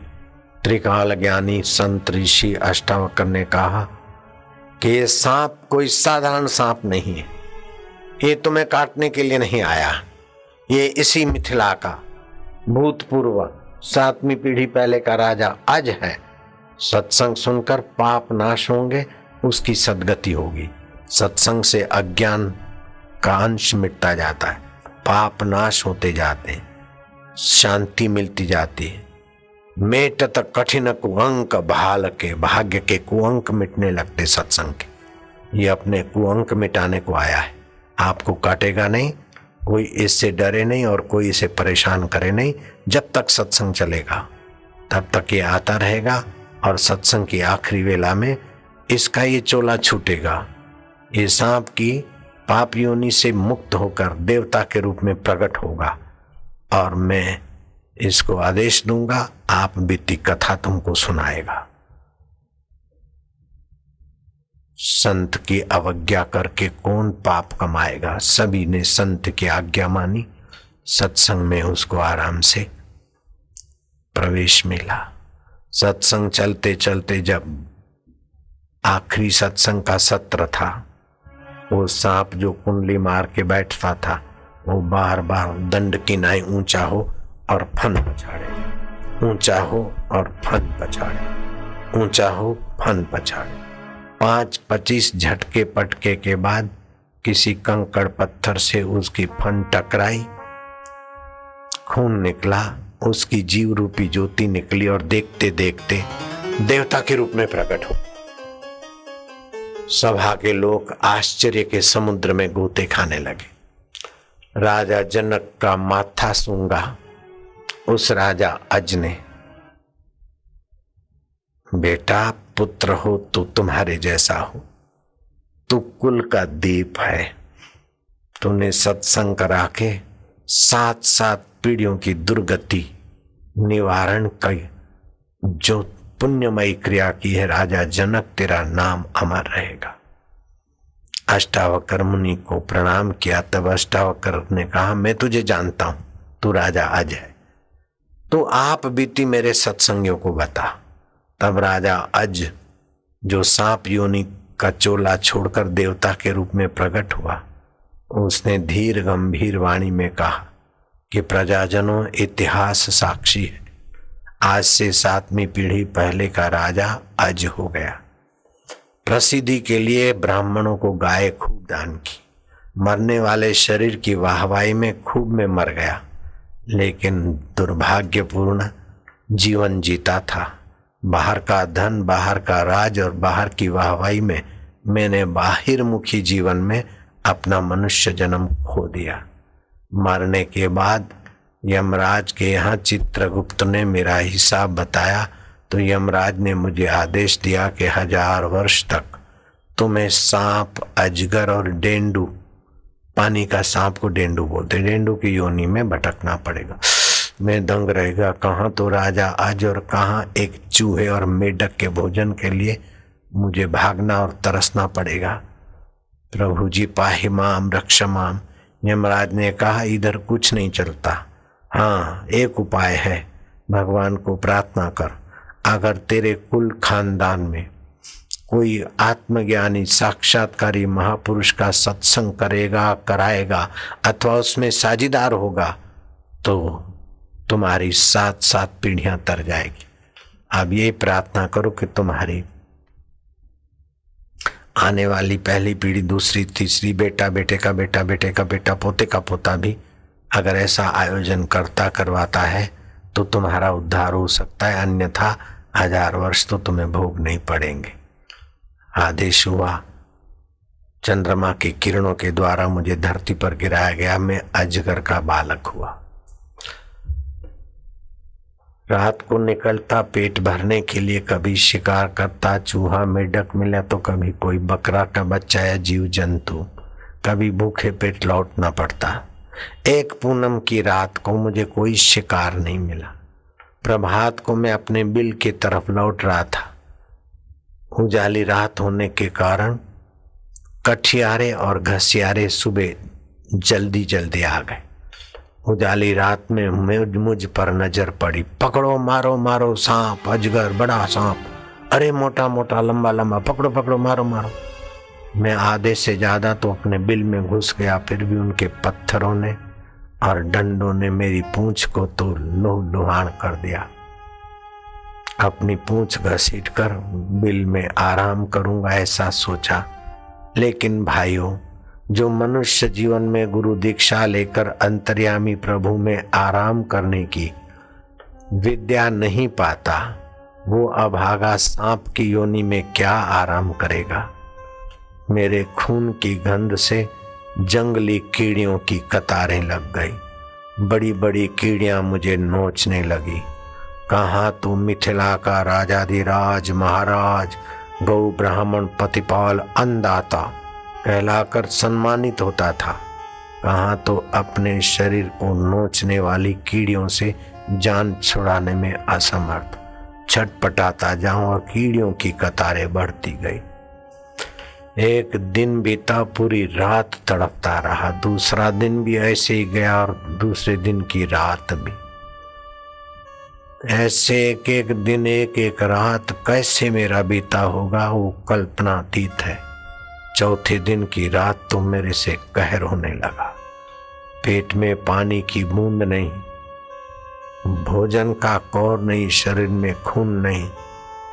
त्रिकाल ज्ञानी संत ऋषि अष्टावक्र ने कहा कि ये सांप कोई साधारण सांप नहीं है, ये तुम्हें काटने के लिए नहीं आया, ये इसी मिथिला का भूतपूर्व 7वीं पीढ़ी पहले का राजा आज है। सत्संग सुनकर पाप नाश होंगे, उसकी सद्गति होगी। सत्संग से अज्ञान का अंश मिटता जाता है, पाप नाश होते जाते हैं, शांति मिलती जाती है। मेटत कठिन कुअंक भाल के, भाग्य के कुअंक मिटने लगते सत्संग के। ये अपने कुअंक मिटाने को आया है, आपको काटेगा नहीं, कोई इससे डरे नहीं और कोई इसे परेशान करे नहीं। जब तक सत्संग चलेगा तब तक ये आता रहेगा और सत्संग की आखिरी वेला में इसका ये चोला छूटेगा। ये सांप की पाप योनि से मुक्त होकर देवता के रूप में प्रकट होगा और मैं इसको आदेश दूंगा, आप बीती कथा तुमको सुनाएगा। संत की अवज्ञा करके कौन पाप कमाएगा? सभी ने संत की आज्ञा मानी, सत्संग में उसको आराम से प्रवेश मिला। सत्संग चलते चलते जब आखिरी सत्संग का सत्र था, वो सांप जो कुंडली मार के बैठता था वो बार बार दंड की नाई ऊंचा हो और फन पछाड़े, ऊंचा हो और फन पछाड़े, ऊंचा हो फन पछाड़े। 5-25 झटके पटके के बाद किसी कंकड़ पत्थर से उसकी फन टकराई, खून निकला, उसकी जीव रूपी ज्योति निकली और देखते देखते देवता के रूप में प्रकट हो। सभा के लोग आश्चर्य के समुद्र में गोते खाने लगे। राजा जनक का माथा सूंघा उस राजा अज ने, बेटा पुत्र हो तो तुम्हारे जैसा हो, तू कुल का दीप है, तूने सत्संग करा के 7-7 पीढ़ियों की दुर्गति निवारण की जो पुण्यमयी क्रिया की है राजा जनक, तेरा नाम अमर रहेगा। अष्टावक्र मुनि को प्रणाम किया। तब अष्टावक्र ने कहा, मैं तुझे जानता हूं, तू राजा अज है, तो आप बीती मेरे सत्संगियों को बता। तब राजा अज जो सांप योनि का चोला छोड़कर देवता के रूप में प्रकट हुआ, उसने धीर गंभीर वाणी में कहा कि प्रजाजनों, इतिहास साक्षी है, आज से 7वीं पीढ़ी पहले का राजा अज हो गया। प्रसिद्धि के लिए ब्राह्मणों को गाय खूब दान की, मरने वाले शरीर की वाहवाही में खूब में मर गया, लेकिन दुर्भाग्यपूर्ण जीवन जीता था। बाहर का धन, बाहर का राज और बाहर की वाहवाही में मैंने बाहिर्मुखी जीवन में अपना मनुष्य जन्म खो दिया। मरने के बाद यमराज के यहाँ चित्रगुप्त ने मेरा हिसाब बताया तो यमराज ने मुझे आदेश दिया कि 1000 वर्ष तक तुम्हें सांप, अजगर और डेंडू, पानी का सांप को डेंडू बोलते, डेंडू की योनि में भटकना पड़ेगा। मैं दंग रहेगा, कहाँ तो राजा अज और कहाँ एक चूहे और मेढक के भोजन के लिए मुझे भागना और तरसना पड़ेगा। प्रभु जी पाहि माम रक्ष माम। यमराज ने कहा, इधर कुछ नहीं चलता, हाँ एक उपाय है, भगवान को प्रार्थना कर, अगर तेरे कुल खानदान में कोई आत्मज्ञानी साक्षात्कारी महापुरुष का सत्संग करेगा, कराएगा अथवा उसमें साझीदार होगा तो तुम्हारी 7-7 पीढ़ियां तर जाएगी। अब ये प्रार्थना करो कि तुम्हारी आने वाली पहली पीढ़ी, दूसरी, तीसरी, बेटा, बेटे का बेटा, बेटे का बेटा, पोते का पोता भी अगर ऐसा आयोजन करवाता है तो तुम्हारा उद्धार हो सकता है, अन्यथा 1000 वर्ष तो तुम्हें भोग नहीं पड़ेंगे। आदेश हुआ, चंद्रमा की किरणों के द्वारा मुझे धरती पर गिराया गया। मैं अजगर का बालक हुआ। रात को निकलता पेट भरने के लिए, कभी शिकार करता, चूहा मेढक मिला तो कभी कोई बकरा का बच्चा या जीव जंतु, कभी भूखे पेट लौटना पड़ता। एक पूनम की रात को मुझे कोई शिकार नहीं मिला। प्रभात को मैं अपने बिल की तरफ लौट रहा था। उजाली रात होने के कारण कठियारे और घसियारे सुबह जल्दी जल्दी आ गए। उजाली रात में मुझ पर नजर पड़ी, पकड़ो मारो मारो सांप, अजगर, बड़ा सांप, अरे मोटा मोटा लंबा लंबा, पकड़ो पकड़ो मारो मारो। मैं आधे से ज्यादा तो अपने बिल में घुस गया, फिर भी उनके पत्थरों ने और डंडों ने मेरी पूंछ को तो लुहान कर दिया। अपनी पूंछ घसीट कर बिल में आराम करूंगा ऐसा सोचा, लेकिन भाइयों, जो मनुष्य जीवन में गुरु दीक्षा लेकर अंतर्यामी प्रभु में आराम करने की विद्या नहीं पाता वो अभागा सांप की योनि में क्या आराम करेगा। मेरे खून की गंध से जंगली कीड़ियों की कतारें लग गई। बड़ी बड़ी कीड़ियां मुझे नोचने लगी। कहाँ तू मिथिला का राजाधिराज महाराज गौ ब्राह्मण पतिपाल अन्नदाता कहलाकर सम्मानित होता था, कहाँ तो अपने शरीर को नोचने वाली कीड़ियों से जान छुड़ाने में असमर्थ छटपटाता जाऊं और कीड़ियों की कतारें बढ़ती गई। एक दिन बीता, पूरी रात तड़पता रहा। दूसरा दिन भी ऐसे ही गया और दूसरे दिन की रात भी ऐसे। एक एक दिन एक एक रात कैसे मेरा बीता होगा वो कल्पनातीत है। चौथे दिन की रात तो मेरे से कहर होने लगा। पेट में पानी की बूंद नहीं, भोजन का कौर नहीं, शरीर में खून नहीं।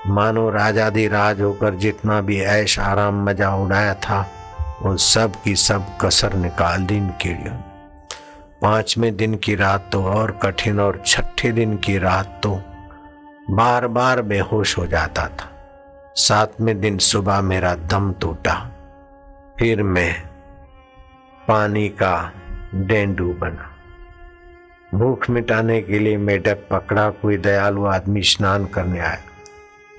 मानो राजाधिराज होकर जितना भी ऐश आराम मजा उड़ाया था वो सब की सब कसर निकाल दी इन कीड़ियों। पांचवें दिन की रात तो और कठिन, और छठे दिन की रात तो बार बार बेहोश हो जाता था। सातवें दिन सुबह मेरा दम टूटा, फिर मैं पानी का डेंडू बना। भूख मिटाने के लिए मेढक पकड़ा। कोई दयालु आदमी स्नान करने आया,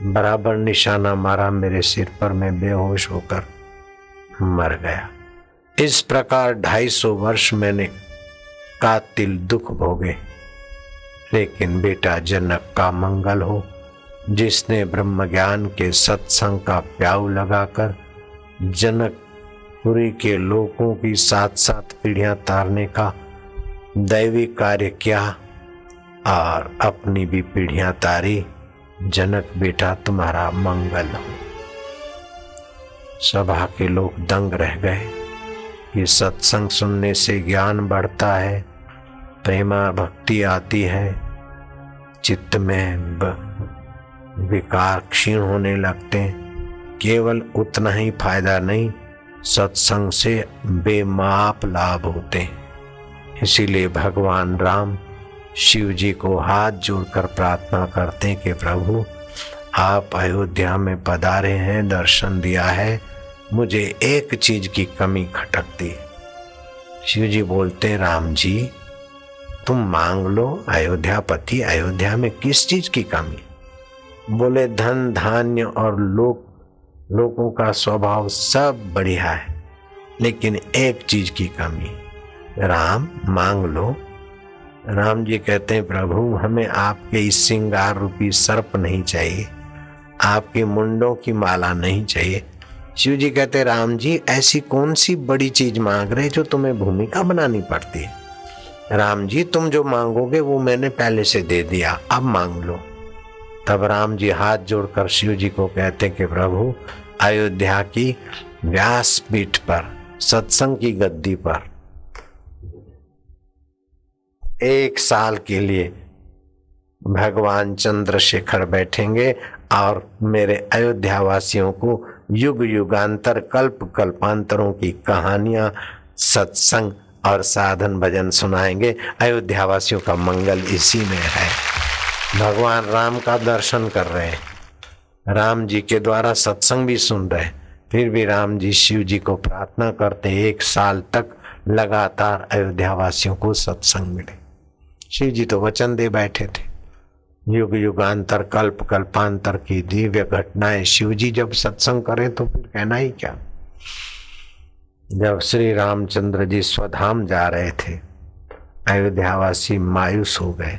बराबर निशाना मारा मेरे सिर पर। मैं बेहोश होकर मर गया। इस प्रकार 250 वर्ष मैंने कातिल दुख भोगे। लेकिन बेटा जनक का मंगल हो, जिसने ब्रह्म ज्ञान के सत्संग का प्याऊ लगाकर जनकपुरी के लोगों की 7-7 पीढ़ियां तारने का दैवी कार्य किया और अपनी भी पीढ़ियां तारी। जनक बेटा तुम्हारा मंगल हो। सभा के लोग दंग रह गए। ये सत्संग सुनने से ज्ञान बढ़ता है, प्रेमा भक्ति आती है, चित्त में विकार क्षीण होने लगते हैं। केवल उतना ही फायदा नहीं, सत्संग से बेमाप लाभ होते हैं। इसीलिए भगवान राम शिव जी को हाथ जोड़कर प्रार्थना करते हैं कि प्रभु आप अयोध्या में पधारे हैं, दर्शन दिया है, मुझे एक चीज की कमी खटकती है। शिव जी बोलते राम जी तुम मांग लो अयोध्यापति, अयोध्या में किस चीज की कमी? बोले धन धान्य और लोगों का स्वभाव सब बढ़िया है, लेकिन एक चीज की कमी। राम मांग लो। राम जी कहते हैं प्रभु हमें आपके इस श्रृंगार रूपी सर्प नहीं चाहिए, आपके मुंडों की माला नहीं चाहिए। शिव जी कहते राम जी ऐसी कौन सी बड़ी चीज मांग रहे जो तुम्हें भूमिका बनानी पड़ती है? राम जी तुम जो मांगोगे वो मैंने पहले से दे दिया, अब मांग लो। तब राम जी हाथ जोड़कर शिव जी को कहते कि प्रभु अयोध्या की व्यासपीठ पर सत्संग की गद्दी पर 1 साल के लिए भगवान चंद्रशेखर बैठेंगे और मेरे अयोध्या वासियों को युग युगांतर कल्प कल्पांतरों की कहानियां सत्संग और साधन भजन सुनाएंगे। अयोध्या वासियों का मंगल इसी में है। भगवान राम का दर्शन कर रहे हैं, राम जी के द्वारा सत्संग भी सुन रहे, फिर भी राम जी शिव जी को प्रार्थना करते 1 साल तक लगातार अयोध्या वासियों को सत्संग मिले। शिव जी तो वचन दे बैठे थे, युग युगांतर कल्प कल्पांतर की दिव्य घटनाएं शिव जी जब सत्संग करें तो फिर कहना ही क्या। जब श्री रामचंद्र जी स्वधाम जा रहे थे, अयोध्यावासी मायूस हो गए।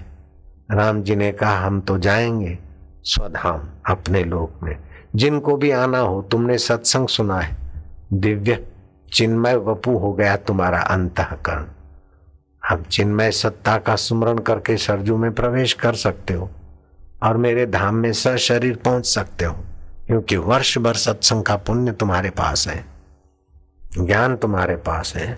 राम जी ने कहा हम तो जाएंगे स्वधाम अपने लोक में, जिनको भी आना हो, तुमने सत्संग सुना है, दिव्य चिन्मय वपु हो गया तुम्हारा अंतःकरण। अब चिन्मय सत्ता का सुमरण करके सरजू में प्रवेश कर सकते हो और मेरे धाम में सशरीर पहुंच सकते हो, क्योंकि वर्ष भर सत्संग का पुण्य तुम्हारे पास है, ज्ञान तुम्हारे पास है।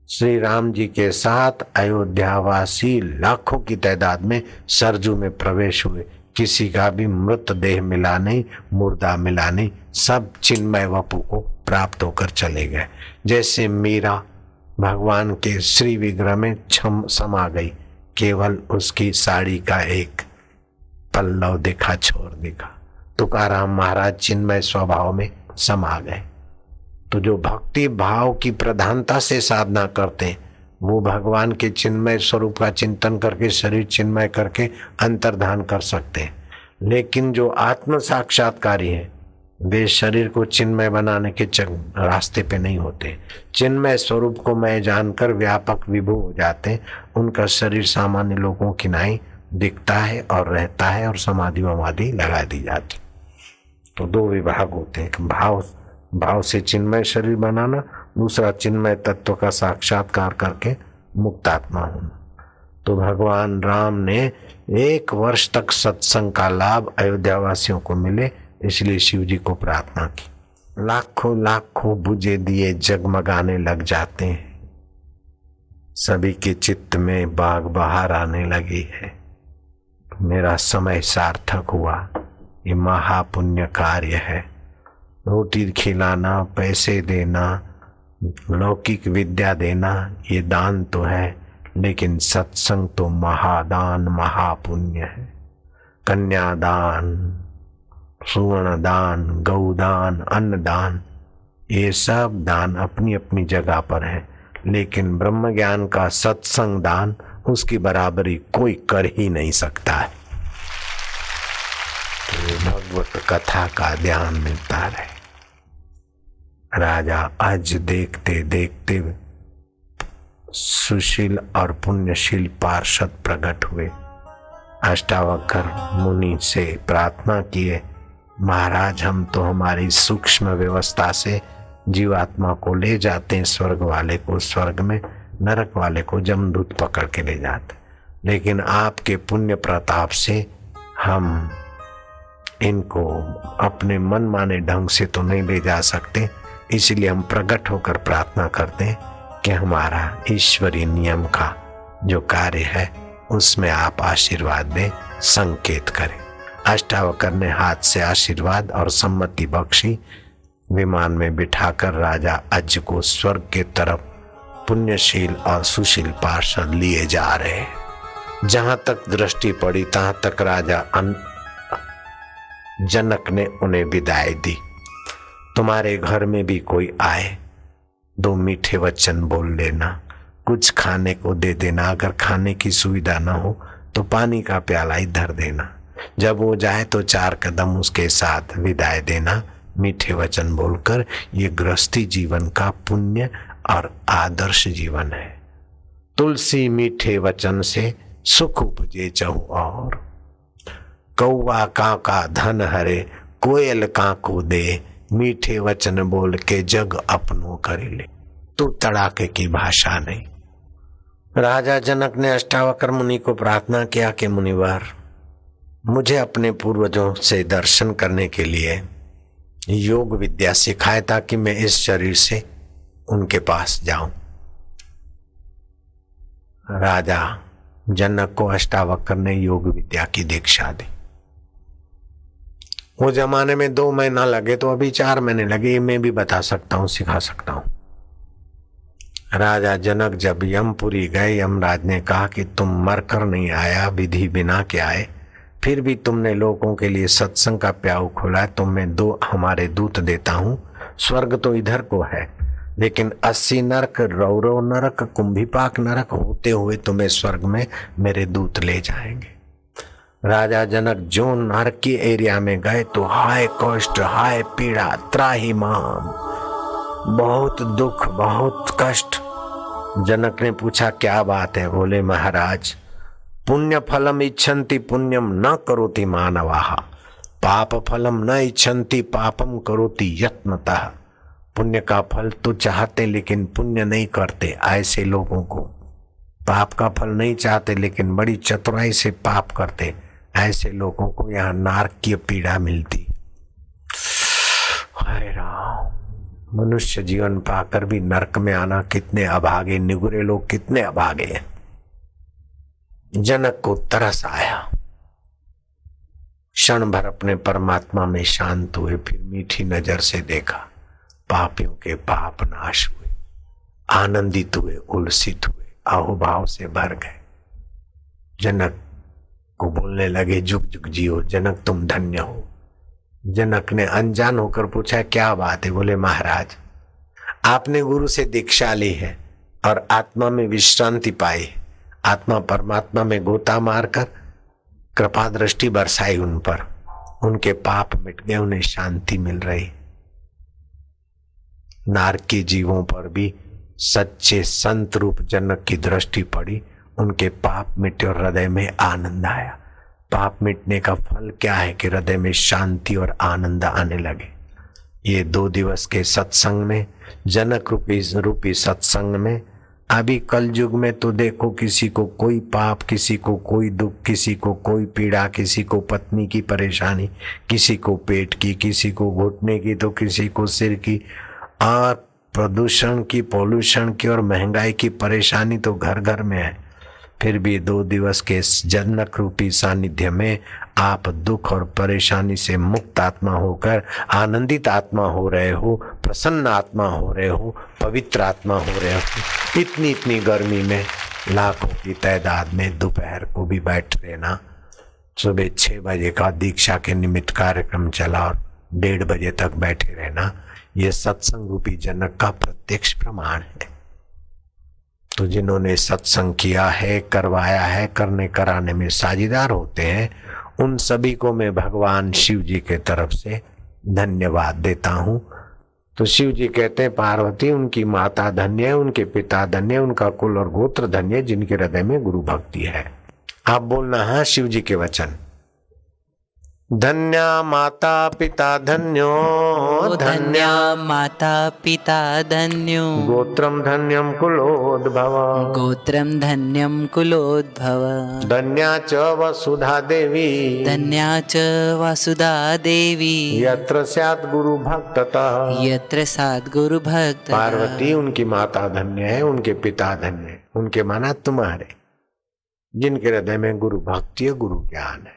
श्री राम जी के साथ अयोध्यावासी लाखों की तादाद में सरजू में प्रवेश हुए। किसी का भी मृतदेह मिला नहीं, मुर्दा मिला नहीं, सब चिन्मय वपु को प्राप्त होकर चले गए। जैसे मीरा भगवान के श्री विग्रह में समा गई, केवल उसकी साड़ी का एक पल्लव दिखा, छोर दिखा। तुकाराम महाराज चिन्मय स्वभाव में समा गए। तो जो भक्ति भाव की प्रधानता से साधना करते हैं वो भगवान के चिन्मय स्वरूप का चिंतन करके शरीर चिन्मय करके अंतर्धान कर सकते हैं। लेकिन जो आत्म साक्षात्कारी है वे शरीर को चिन्मय बनाने के रास्ते पे नहीं होते। चिन्मय स्वरूप को मैं जानकर व्यापक विभू हो जाते हैं। उनका शरीर सामान्य लोगों की नाई दिखता है और रहता है और समाधि वमाधि लगा दी जाती। तो दो विभाग होते हैं, भाव से चिन्मय शरीर बनाना, दूसरा चिन्मय तत्व का साक्षात्कार करके मुक्तात्मा होना। तो भगवान राम ने 1 वर्ष तक सत्संग का लाभ अयोध्या वासियों को मिले, इसलिए शिव जी को प्रार्थना की। लाखों लाखों बुझे दिए जगमगाने लग जाते हैं, सभी के चित्त में बाग बहार आने लगी है। मेरा समय सार्थक हुआ, ये महापुण्य कार्य है। रोटी खिलाना, पैसे देना, लौकिक विद्या देना ये दान तो है, लेकिन सत्संग तो महादान महापुण्य है। कन्यादान, सुवर्ण दान, गौदान, अन्नदान, ये सब दान अपनी अपनी जगह पर है, लेकिन ब्रह्म ज्ञान का सत्संग दान उसकी बराबरी कोई कर ही नहीं सकता है। तो भगवत कथा का ध्यान मिलता रहे। राजा आज देखते देखते सुशील और पुण्यशील पार्षद प्रकट हुए। अष्टावक्र मुनि से प्रार्थना किए, महाराज हम तो हमारी सूक्ष्म व्यवस्था से जीवात्मा को ले जाते हैं स्वर्ग वाले को स्वर्ग में, नरक वाले को जमदूत पकड़ के ले जाते, लेकिन आपके पुण्य प्रताप से हम इनको अपने मन माने ढंग से तो नहीं ले जा सकते, इसलिए हम प्रकट होकर प्रार्थना करते हैं कि हमारा ईश्वरीय नियम का जो कार्य है उसमें आप आशीर्वाद दें, संकेत करें। अष्टावक्र ने हाथ से आशीर्वाद और सम्मति बख्शी। विमान में बिठाकर राजा अज को स्वर्ग के तरफ पुण्यशील और सुशील पार्षद लिए जा रहे। जहां तक दृष्टि पड़ी तहां तक राजा जनक ने उन्हें विदाई दी। तुम्हारे घर में भी कोई आए 2 मीठे वचन बोल लेना, कुछ खाने को दे देना, अगर खाने की सुविधा ना हो तो पानी का प्याला ही धर देना, जब वो जाए तो 4 कदम उसके साथ विदाई देना, मीठे वचन बोलकर। ये गृहस्थी जीवन का पुण्य और आदर्श जीवन है। तुलसी मीठे वचन से सुख उपजे चहु और, कौवा काका धन हरे कोयल काको दे, मीठे वचन बोल के जग अपनों कर ले। तो तड़ाके की भाषा नहीं। राजा जनक ने अष्टावक्र मुनि को प्रार्थना किया कि मुनिवर, मुझे अपने पूर्वजों से दर्शन करने के लिए योग विद्या सिखाए ताकि मैं इस शरीर से उनके पास जाऊं। राजा जनक को अष्टावक्र ने योग विद्या की दीक्षा दी। वो जमाने में 2 महीना लगे तो अभी 4 महीने लगे, मैं भी बता सकता हूं, सिखा सकता हूं। राजा जनक जब यमपुरी गए, यमराज ने कहा कि तुम मरकर नहीं आया, विधि बिना के आए, फिर भी तुमने लोगों के लिए सत्संग का प्याऊ खोला है, तो मैं 2 हमारे दूत देता हूं। स्वर्ग तो इधर को है, लेकिन 80 नरक, रौरव नरक, कुंभीपाक नरक होते हुए तुम्हें स्वर्ग में मेरे दूत ले जाएंगे। राजा जनक जो नरक की एरिया में गए तो हाय कष्ट, हाय पीड़ा, त्राहिमाम, बहुत दुख, बहुत कष्ट। जनक ने पूछा क्या बात है? बोले महाराज, पुण्य फलम इच्छन्ति पुण्यम न करोति मानवाः, पाप फलम न इच्छन्ति पापम करोति यत्नतः। पुण्य का फल तो चाहते लेकिन पुण्य नहीं करते, ऐसे लोगों को पाप का फल नहीं चाहते लेकिन बड़ी चतुराई से पाप करते, ऐसे लोगों को यहाँ नारकीय पीड़ा मिलती। हाय राम, मनुष्य जीवन पाकर भी नरक में आना कितने अभागे, निगुरे लोग कितने अभागे हैं। जनक को तरस आया, क्षण भर अपने परमात्मा में शांत हुए, फिर मीठी नजर से देखा, पापियों के पाप नाश हुए, आनंदित हुए, उल्सित हुए, अहोभाव से भर गए। जनक को बोलने लगे, जुग जुग जियो जनक, तुम धन्य हो। जनक ने अनजान होकर पूछा, क्या बात है? बोले, महाराज, आपने गुरु से दीक्षा ली है और आत्मा में विश्रांति पाई, आत्मा परमात्मा में गोता मारकर कृपा दृष्टि बरसाई उन पर, उनके पाप मिट गए, उन्हें शांति मिल रही। नारकी जीवों पर भी सच्चे संत रूप जनक की दृष्टि पड़ी, उनके पाप मिटे और हृदय में आनंद आया। पाप मिटने का फल क्या है कि हृदय में शांति और आनंद आने लगे। ये 2 दिवस के सत्संग में, जनक रूपी सत्संग में, अभी कल युग में तो देखो, किसी को कोई पाप, किसी को कोई दुख, किसी को कोई पीड़ा, किसी को पत्नी की परेशानी, किसी को पेट की, किसी को घुटने की, तो किसी को सिर की, और प्रदूषण की, पॉल्यूशन की और महंगाई की परेशानी तो घर घर में है। फिर भी 2 दिवस के जनक रूपी सानिध्य में आप दुख और परेशानी से मुक्त आत्मा होकर आनंदित आत्मा हो रहे हो, प्रसन्न आत्मा हो रहे हो, पवित्र आत्मा हो रहे हो। इतनी गर्मी में लाखों की तादाद में दोपहर को भी बैठ रहना। सुबह 6 बजे का दीक्षा के निमित्त कार्यक्रम चला और 1:30 बजे तक बैठे रहना, ये सत्संग रूपी जनक का प्रत्यक्ष प्रमाण है। तो जिन्होंने सत्संग किया है, करवाया है, करने कराने में साझीदार होते हैं, उन सभी को मैं भगवान शिव जी के तरफ से धन्यवाद देता हूँ। तो शिव जी कहते हैं, पार्वती उनकी माता धन्य है, उनके पिता धन्य है, उनका कुल और गोत्र धन्य है, जिनके हृदय में गुरु भक्ति है। आप बोलना, हाँ, शिव जी के वचन। धन्या माता पिता धन्यो, धन्या माता पिता धन्यो, गोत्रम धन्यम कुलोद्भव, गोत्रम धन्यम कुलोद्भव, धन्या च वसुधा देवी, धन्या च वासुदा देवी, यत्र स्यात् गुरु भक्ततः, यत्र सात् गुरु भक्त। पार्वती उनकी माता धन्य है, उनके पिता धन्य है, उनके माना तुम्हारे, जिनके हृदय में गुरु भक्ति, गुरु ज्ञान है।